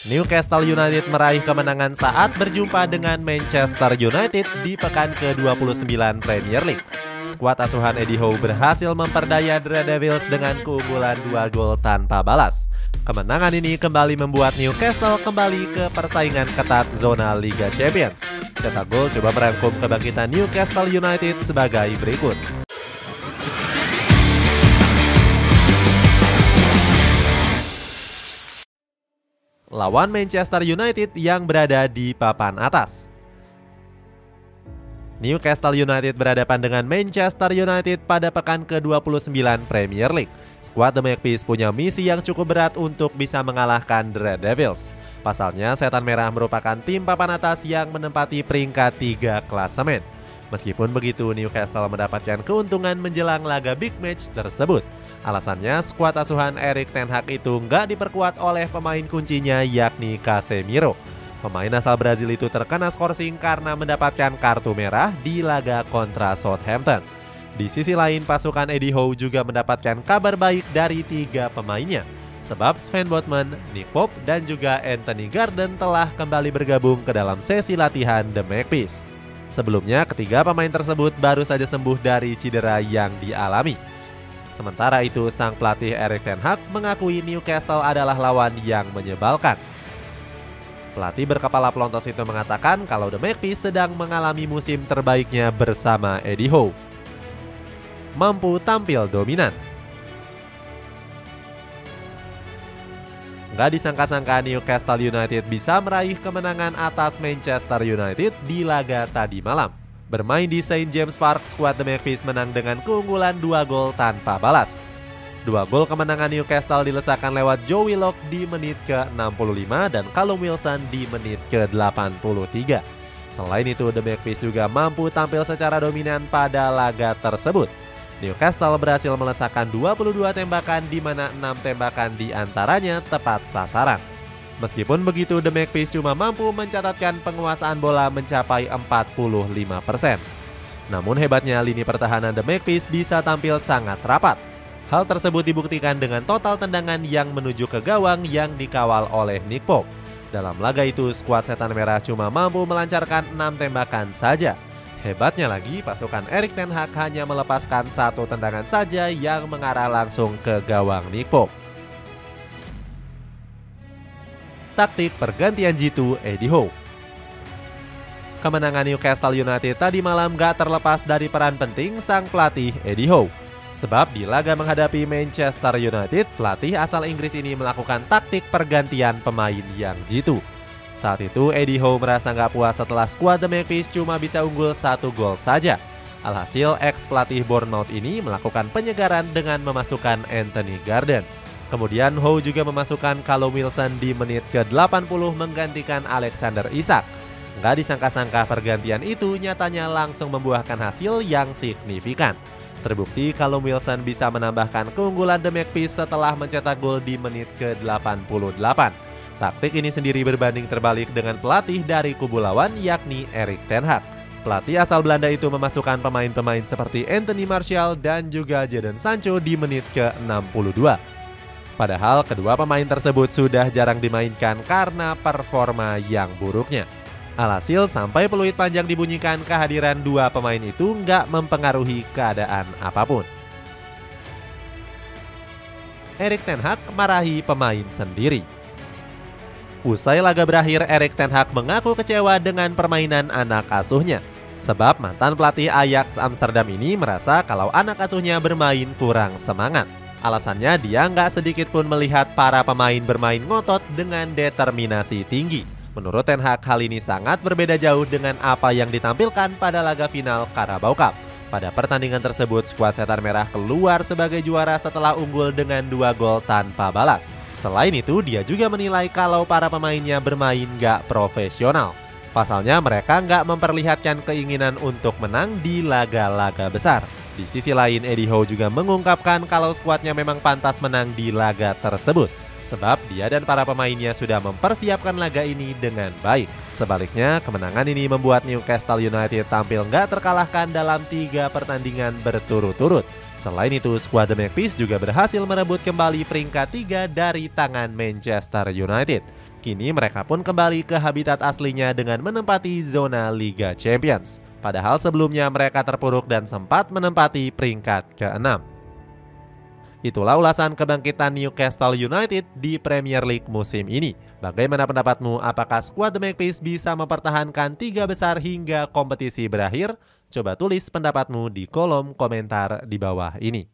Newcastle United meraih kemenangan saat berjumpa dengan Manchester United di pekan ke-29 Premier League. Skuad asuhan Eddie Howe berhasil memperdaya The Red Devils dengan keunggulan 2 gol tanpa balas. Kemenangan ini kembali membuat Newcastle kembali ke persaingan ketat zona Liga Champions. Cetak Gol coba merangkum kebangkitan Newcastle United sebagai berikut. Lawan Manchester United yang berada di papan atas. Newcastle United berhadapan dengan Manchester United pada pekan ke-29 Premier League. Skuad The Magpies punya misi yang cukup berat untuk bisa mengalahkan The Red Devils. Pasalnya, Setan Merah merupakan tim papan atas yang menempati peringkat 3 klasemen. Meskipun begitu, Newcastle mendapatkan keuntungan menjelang laga big match tersebut. Alasannya, skuad asuhan Erik ten Hag itu nggak diperkuat oleh pemain kuncinya yakni Casemiro. Pemain asal Brazil itu terkena skorsing karena mendapatkan kartu merah di laga kontra Southampton. Di sisi lain, pasukan Eddie Howe juga mendapatkan kabar baik dari 3 pemainnya. Sebab Sven Botman, Nick Pope, dan juga Anthony Gordon telah kembali bergabung ke dalam sesi latihan The Magpies. Sebelumnya, ketiga pemain tersebut baru saja sembuh dari cedera yang dialami. Sementara itu, sang pelatih Erik ten Hag mengakui Newcastle adalah lawan yang menyebalkan. Pelatih berkepala pelontos itu mengatakan kalau The Magpies sedang mengalami musim terbaiknya bersama Eddie Howe. Mampu tampil dominan. Gak disangka-sangka Newcastle United bisa meraih kemenangan atas Manchester United di laga tadi malam. Bermain di St. James Park, skuad The Magpies menang dengan keunggulan 2 gol tanpa balas. 2 gol kemenangan Newcastle dilesakan lewat Joe Willock di menit ke-65 dan Callum Wilson di menit ke-83. Selain itu, The Magpies juga mampu tampil secara dominan pada laga tersebut. Newcastle berhasil melesakkan 22 tembakan di mana 6 tembakan diantaranya tepat sasaran. Meskipun begitu, The Magpies cuma mampu mencatatkan penguasaan bola mencapai 45%. Namun hebatnya, lini pertahanan The Magpies bisa tampil sangat rapat. Hal tersebut dibuktikan dengan total tendangan yang menuju ke gawang yang dikawal oleh Nick Pope. Dalam laga itu, skuad Setan Merah cuma mampu melancarkan 6 tembakan saja. Hebatnya lagi, pasukan Erik ten Hag hanya melepaskan 1 tendangan saja yang mengarah langsung ke gawang Nick Pope. Taktik pergantian jitu Eddie Howe. Kemenangan Newcastle United tadi malam gak terlepas dari peran penting sang pelatih Eddie Howe. Sebab di laga menghadapi Manchester United, pelatih asal Inggris ini melakukan taktik pergantian pemain yang jitu. Saat itu Eddie Howe merasa gak puas setelah skuad The Magpies cuma bisa unggul 1 gol saja. Alhasil ex-pelatih Bournemouth ini melakukan penyegaran dengan memasukkan Anthony Gordon. Kemudian Howe juga memasukkan Callum Wilson di menit ke-80 menggantikan Alexander Isak. Nggak disangka-sangka pergantian itu nyatanya langsung membuahkan hasil yang signifikan. Terbukti Callum Wilson bisa menambahkan keunggulan The Magpies setelah mencetak gol di menit ke-88. Taktik ini sendiri berbanding terbalik dengan pelatih dari kubu lawan yakni Erik ten Hag. Pelatih asal Belanda itu memasukkan pemain-pemain seperti Anthony Martial dan juga Jadon Sancho di menit ke-62. Padahal kedua pemain tersebut sudah jarang dimainkan karena performa yang buruknya. Alhasil sampai peluit panjang dibunyikan, kehadiran 2 pemain itu nggak mempengaruhi keadaan apapun. Erik ten Hag marahi pemain sendiri. Usai laga berakhir, Erik ten Hag mengaku kecewa dengan permainan anak asuhnya. Sebab mantan pelatih Ajax Amsterdam ini merasa kalau anak asuhnya bermain kurang semangat. Alasannya, dia nggak sedikit pun melihat para pemain bermain ngotot dengan determinasi tinggi. Menurut ten Hag, hal ini sangat berbeda jauh dengan apa yang ditampilkan pada laga final Carabao Cup. Pada pertandingan tersebut, skuad Setan Merah keluar sebagai juara setelah unggul dengan 2 gol tanpa balas. Selain itu, dia juga menilai kalau para pemainnya bermain nggak profesional. Pasalnya, mereka nggak memperlihatkan keinginan untuk menang di laga-laga besar. Di sisi lain, Eddie Howe juga mengungkapkan kalau skuadnya memang pantas menang di laga tersebut. Sebab dia dan para pemainnya sudah mempersiapkan laga ini dengan baik. Sebaliknya, kemenangan ini membuat Newcastle United tampil nggak terkalahkan dalam 3 pertandingan berturut-turut. Selain itu, skuad The Magpies juga berhasil merebut kembali peringkat 3 dari tangan Manchester United. Kini mereka pun kembali ke habitat aslinya dengan menempati zona Liga Champions. Padahal sebelumnya mereka terpuruk dan sempat menempati peringkat ke-6. Itulah ulasan kebangkitan Newcastle United di Premier League musim ini. Bagaimana pendapatmu? Apakah skuad The Magpies bisa mempertahankan 3 besar hingga kompetisi berakhir? Coba tulis pendapatmu di kolom komentar di bawah ini.